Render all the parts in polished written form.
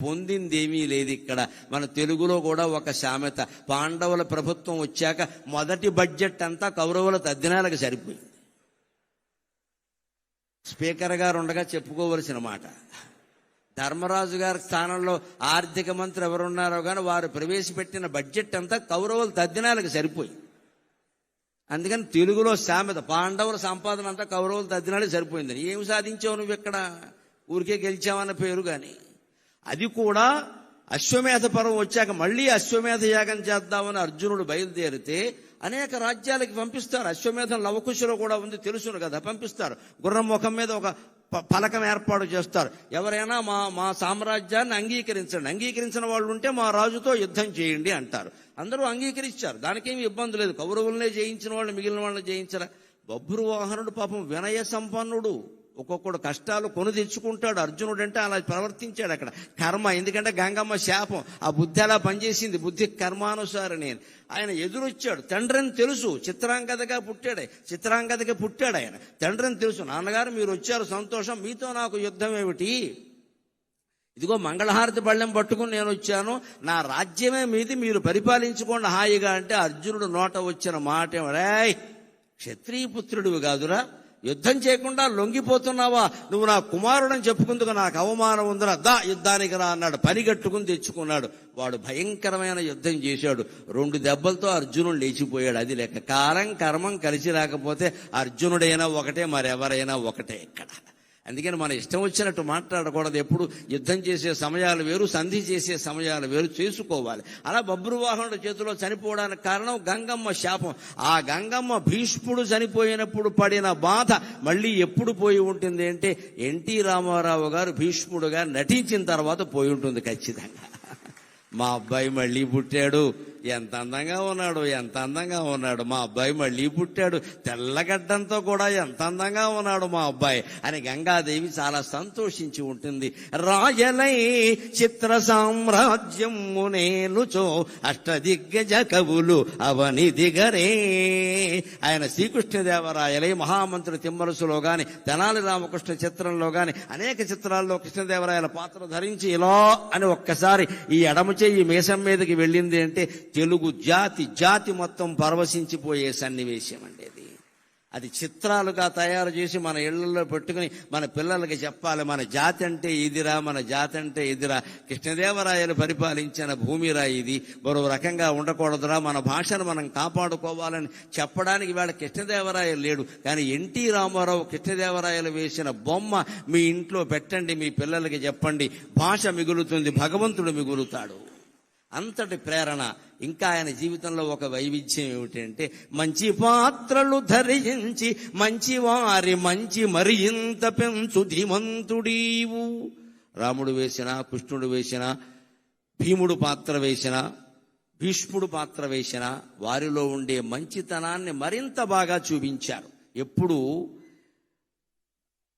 పొందిందేమీ లేదు. ఇక్కడ మన తెలుగులో కూడా ఒక సామెత, పాండవుల ప్రభుత్వం వచ్చాక మొదటి బడ్జెట్ అంతా కౌరవుల తద్దినాలకు సరిపోయింది. స్పీకర్ గారు ఉండగా చెప్పుకోవలసిన మాట. ధర్మరాజు గారి స్థానంలో ఆర్థిక మంత్రి ఎవరున్నారో కానీ వారు ప్రవేశపెట్టిన బడ్జెట్ అంతా కౌరవుల తద్దినాలకు సరిపోయింది. అందుకని తెలుగులో సామెత, పాండవుల సంపాదన అంతా కౌరవుల తద్దినాలకు సరిపోయిందని. ఏమి సాధించావు నువ్వు ఇక్కడ? ఊరికే గెలిచావన్న పేరు. కానీ అది కూడా అశ్వమేధ పర్వం వచ్చాక మళ్ళీ అశ్వమేధ యాగం చేద్దామని అర్జునుడు బయలుదేరితే అనేక రాజ్యాలకి పంపిస్తారు. అశ్వమేధం లవకుశలో కూడా ఉంది, తెలుసును కదా, పంపిస్తారు. గుర్రం ముఖం మీద ఒక పలకం ఏర్పాటు చేస్తారు. ఎవరైనా మా సామ్రాజ్యాన్ని అంగీకరించిన వాళ్ళు ఉంటే మా రాజుతో యుద్ధం చేయండి అంటారు. అందరూ అంగీకరించారు, దానికేమి ఇబ్బంది లేదు. కౌరవులనే జయించిన వాళ్ళు మిగిలిన వాళ్ళని జయించరా? బభ్రువాహనుడు పాపం వినయ సంపన్నుడు, ఒక్కొక్కడు కష్టాలు కొని తెచ్చుకుంటాడు. అర్జునుడు అంటే అలా ప్రవర్తించాడు. అక్కడ కర్మ, ఎందుకంటే గంగమ్మ శాపం, ఆ బుద్ధి అలా పనిచేసింది. బుద్ధి కర్మానుసారనే. ఆయన ఎదురొచ్చాడు. తండ్రిని తెలుసు, చిత్రాంగదగా పుట్టాడు ఆయన. తండ్రిని తెలుసు, నాన్నగారు మీరు వచ్చారు సంతోషం, మీతో నాకు యుద్ధం ఏమిటి? ఇదిగో మంగళహారతి పళ్ళెం పట్టుకుని నేను వచ్చాను, నా రాజ్యమే మీది, మీరు పరిపాలించుకోండి హాయిగా అంటే అర్జునుడు నోట వచ్చిన మాట ఏమరాయ్, క్షత్రియపుత్రుడివి కాదురా, యుద్ధం చేయకుండా లొంగిపోతున్నావా? నువ్వు నా కుమారుడని చెప్పుకుందుకు నాకు అవమానం ఉందిరా, దా యుద్ధానికి రా అన్నాడు. పనిగట్టుకుని తెచ్చుకున్నాడు. వాడు భయంకరమైన యుద్ధం చేశాడు. 2 దెబ్బలతో అర్జునుడు లేచిపోయాడు. అది లెక్క. కాలం కర్మం కలిసి రాకపోతే అర్జునుడైనా ఒకటే, మరెవరైనా ఒకటే ఇక్కడ. అందుకని మన ఇష్టం వచ్చినట్టు మాట్లాడకూడదు. ఎప్పుడు యుద్ధం చేసే సమయాలు వేరు, సంధి చేసే సమయాలు వేరు చేసుకోవాలి. అలా బభ్రువాహనుడి చేతిలో చనిపోవడానికి కారణం గంగమ్మ శాపం. ఆ గంగమ్మ భీష్ముడు చనిపోయినప్పుడు పడిన బాధ మళ్ళీ ఎప్పుడు పోయి ఉంటుంది అంటే ఎన్టీ రామారావు గారు భీష్ముడుగా నటించిన తర్వాత పోయి ఉంటుంది ఖచ్చితంగా. మా అబ్బాయి మళ్ళీ పుట్టాడు, ఎంత అందంగా ఉన్నాడు మా అబ్బాయి మళ్ళీ పుట్టాడు, తెల్లగడ్డంతో కూడా ఎంత అందంగా ఉన్నాడు మా అబ్బాయి అని గంగాదేవి చాలా సంతోషించి ఉంటుంది. రాయలై చిత్ర సామ్రాజ్యము నేనుచో అష్టదిగ్గజ కవులు అవని దిగరే. ఆయన శ్రీకృష్ణదేవరాయలై మహామంత్రి తిమ్మరసులో గాని, తెనాలి రామకృష్ణ చిత్రంలో గాని అనేక చిత్రాల్లో కృష్ణదేవరాయల పాత్ర ధరించి ఇలా అని ఒక్కసారి ఈ ఎడమ చెయ్యి మీసం మీదకి వెళ్ళింది అంటే తెలుగు జాతి మొత్తం పరవశించిపోయే సన్నివేశం అండి అది. చిత్రాలుగా తయారు చేసి మన ఇళ్లలో పెట్టుకుని మన పిల్లలకి చెప్పాలి, మన జాతి అంటే ఇదిరా, మన జాతి అంటే ఇదిరా, కృష్ణదేవరాయలు పరిపాలించిన భూమిరా ఇది, మరో రకంగా ఉండకూడదురా, మన భాషను మనం కాపాడుకోవాలని చెప్పడానికి వేళ కృష్ణదేవరాయలు లేడు. కానీ ఎన్టీ రామారావు కృష్ణదేవరాయలు వేసిన బొమ్మ మీ ఇంట్లో పెట్టండి, మీ పిల్లలకి చెప్పండి, భాష మిగులుతుంది, భగవంతుడు మిగులుతాడు. అంతటి ప్రేరణ. ఇంకా ఆయన జీవితంలో ఒక వైవిధ్యం ఏమిటంటే మంచి పాత్రలు ధరించి మంచి వారి మంచి మరి ఇంత పెంచు ధీమంతుడీవు. రాముడు వేసిన, కృష్ణుడు వేసిన, భీముడు పాత్ర వేసిన, భీష్ముడు పాత్ర వేసిన వారిలో ఉండే మంచితనాన్ని మరింత బాగా చూపించారు. ఎప్పుడు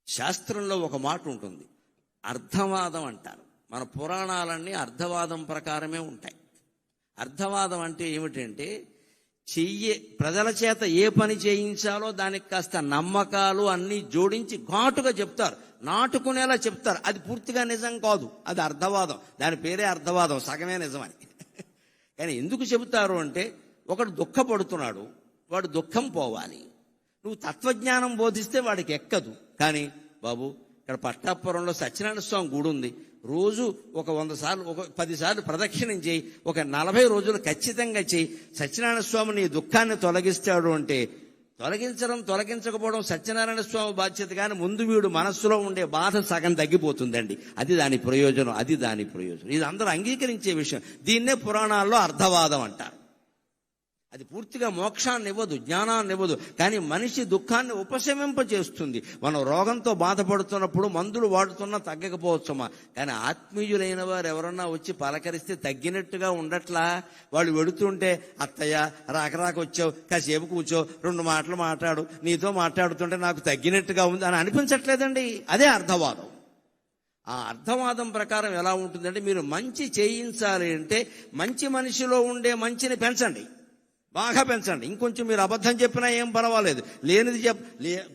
శాస్త్రంలో ఒక మాట ఉంటుంది, అర్థవాదం అంటారు. మన పురాణాలన్నీ అర్థవాదం ప్రకారమే ఉంటాయి. అర్థవాదం అంటే ఏమిటంటే ప్రజల చేత ఏ పని చేయించాలో దానికి కాస్త నమ్మకాలు అన్నీ జోడించి ఘాటుగా చెప్తారు, నాటుకునేలా చెప్తారు. అది పూర్తిగా నిజం కాదు, అది అర్థవాదం. దాని పేరే అర్థవాదం, సగమే నిజమని. కానీ ఎందుకు చెబుతారు అంటే ఒకడు దుఃఖపడుతున్నాడు, వాడు దుఃఖం పోవాలి. నువ్వు తత్వజ్ఞానం బోధిస్తే వాడికి ఎక్కదు. కానీ బాబు ఇక్కడ పట్టాపురంలో సత్యనారాయణ స్వామి గుడి ఉంది, రోజు ఒక 100 సార్లు, ఒక 10 సార్లు ప్రదక్షిణం చేయి, ఒక 40 రోజులు ఖచ్చితంగా చేయి, సత్యనారాయణ స్వామి నీ దుఃఖాన్ని తొలగిస్తాడు అంటే తొలగించకపోవడం సత్యనారాయణ స్వామి బాధ్యత. కానీ ముందు వీడు మనస్సులో ఉండే బాధ సగం తగ్గిపోతుందండి. అది దాని ప్రయోజనం. ఇది అందరూ అంగీకరించే విషయం. దీన్నే పురాణాల్లో అర్థవాదం అంటారు. అది పూర్తిగా మోక్షాన్ని ఇవ్వదు, జ్ఞానాన్ని ఇవ్వదు, కానీ మనిషి దుఃఖాన్ని ఉపశమింపజేస్తుంది. మనం రోగంతో బాధపడుతున్నప్పుడు మందులు వాడుతున్నా తగ్గకపోవచ్చమ్మా, కానీ ఆత్మీయులైన వారు ఎవరన్నా వచ్చి పలకరిస్తే తగ్గినట్టుగా ఉండట్లా. వాళ్ళు వెడుతుంటే అత్తయ్య రాకరాకొచ్చావు, కాసేపు కూర్చో, 2 మాటలు మాట్లాడు, నీతో మాట్లాడుతుంటే నాకు తగ్గినట్టుగా ఉంది అని అనిపించట్లేదండి. అదే అర్థవాదం. ఆ అర్థవాదం ప్రకారం ఎలా ఉంటుందంటే మీరు మంచి చేయించాలి అంటే మంచి మనిషిలో ఉండే మంచిని పెంచండి, బాగా పెంచండి. ఇంకొంచెం మీరు అబద్ధం చెప్పినా ఏం పర్వాలేదు,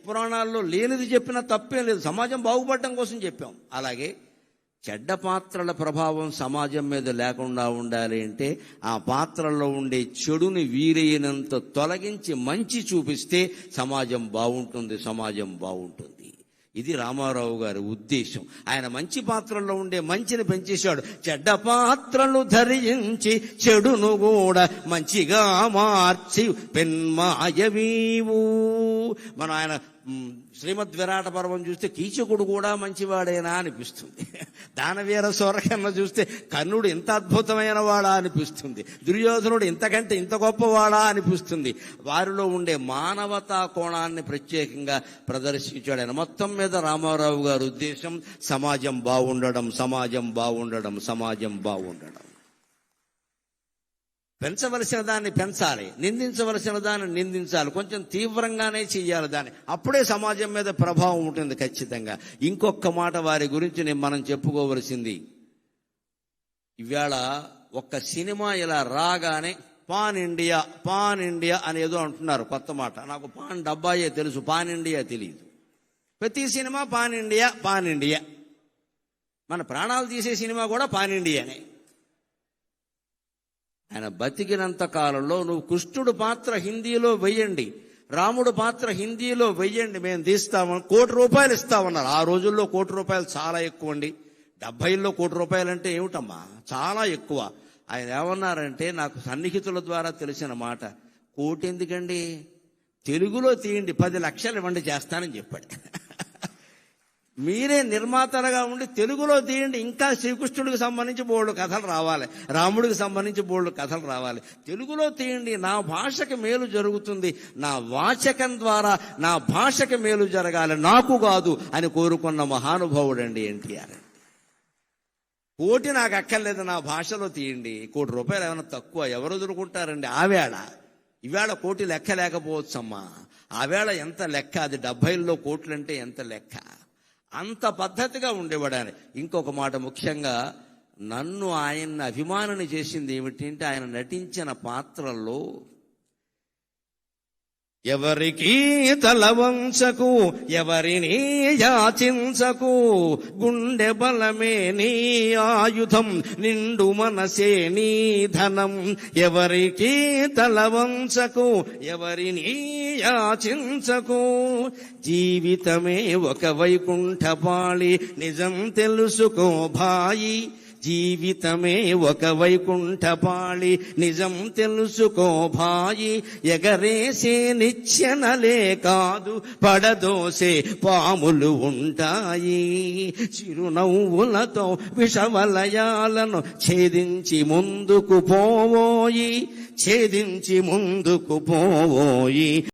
పురాణాల్లో లేనిది చెప్పినా తప్పేం లేదు, సమాజం బాగుపడటం కోసం చెప్పాం. అలాగే చెడ్డ పాత్రల ప్రభావం సమాజం మీద లేకుండా ఉండాలి అంటే ఆ పాత్రల్లో ఉండే చెడుని వీలైనంత తొలగించి మంచి చూపిస్తే సమాజం బాగుంటుంది, సమాజం బాగుంటుంది. ఇది రామారావు గారి ఉద్దేశం. ఆయన మంచి పాత్రల్లో ఉండే మంచిని పెంచేశాడు. చెడ్డ పాత్రలు ధరించి చెడును కూడా మంచిగా మార్చి పెన్మాయవీవు. మనం ఆయన శ్రీమద్ విరాట పర్వం చూస్తే కీచకుడు కూడా మంచివాడేనా అనిపిస్తుంది. దానవీర సూరకర్ణ చూస్తే కర్ణుడు ఇంత అద్భుతమైన వాడా అనిపిస్తుంది. దుర్యోధనుడు ఇంతకంటే ఇంత గొప్పవాడా అనిపిస్తుంది. వారిలో ఉండే మానవతా కోణాన్ని ప్రత్యేకంగా ప్రదర్శించాడు ఆయన. మొత్తం మీద రామారావు గారి ఉద్దేశం సమాజం బాగుండడం, సమాజం బాగుండడం, సమాజం బాగుండడం. పెంచవలసిన దాన్ని పెంచాలి, నిందించవలసిన దాన్ని నిందించాలి, కొంచెం తీవ్రంగానే చెయ్యాలి దాన్ని. అప్పుడే సమాజం మీద ప్రభావం ఉంటుంది ఖచ్చితంగా. ఇంకొక మాట వారి గురించి మనం చెప్పుకోవలసింది. ఇవాళ ఒక్క సినిమా ఇలా రాగానే పాన్ ఇండియా అనేదో అంటున్నారు కొత్త మాట. నాకు పాన్ డబ్బాయే తెలుసు, పాన్ ఇండియా తెలియదు. ప్రతి సినిమా పాన్ ఇండియా. మన ప్రాణాలు తీసే సినిమా కూడా పాన్ ఇండియానే. ఆయన బతికినంత కాలంలో నువ్వు కృష్ణుడు పాత్ర హిందీలో వెయ్యండి, రాముడు పాత్ర హిందీలో వెయ్యండి, మేము తీస్తామని ₹1 ఇస్తామన్నారు. ఆ రోజుల్లో ₹1 చాలా ఎక్కువ అండి. 70లో ₹1 అంటే ఏమిటమ్మా, చాలా ఎక్కువ. ఆయన ఏమన్నారంటే, నాకు సన్నిహితుల ద్వారా తెలిసిన మాట, కోటి ఎందుకండి, తెలుగులో తీయండి, 10 లక్షలు ఇవ్వండి చేస్తానని చెప్పాడు. మీరే నిర్మాతలుగా ఉండి తెలుగులో తీయండి, ఇంకా శ్రీకృష్ణుడికి సంబంధించి బోల్డు కథలు రావాలి, రాముడికి సంబంధించి బోల్డు కథలు రావాలి. తెలుగులో తీయండి, నా భాషకి మేలు జరుగుతుంది, నా వాచకం ద్వారా నా భాషకి మేలు జరగాలి, నాకు కాదు అని కోరుకున్న మహానుభావుడండి ఎన్టీఆర్. కోటి నాకు అక్కర్లేదు, నా భాషలో తీయండి. ₹1 ఏమైనా తక్కువ, ఎవరు వదులుకుంటారండి? ఆవేళ ఇవాళ కోటి లెక్క లేకపోవచ్చమ్మా, ఆవేళ ఎంత లెక్క, అది 70లో కోట్లంటే ఎంత లెక్క. అంత పద్ధతిగా ఉండేవాడు ఆయన. ఇంకొక మాట, ముఖ్యంగా నన్ను ఆయన్ని అభిమానాన్ని చేసింది ఏమిటంటే, ఆయన నటించిన పాత్రల్లో ఎవరికి తలవంచకు, ఎవరిని యాచించకు, గుండె బలమే నీ ఆయుధం, నిండు మనసే నీ ధనం. ఎవరికి తలవంచకు, ఎవరిని యాచించకు, జీవితమే ఒక వైకుంఠపాళి, నిజం తెలుసుకో భాయి. జీవితమే ఒక వైకుంఠపాళి, నిజం తెలుసుకో భాయి. ఎగరేసే నిచ్చెనలే కాదు, పడదోసే పాములు ఉంటాయి. చిరునవ్వులతో విషవలయాలను ఛేదించి ముందుకు పోవోయి, ఛేదించి ముందుకు పోవోయి.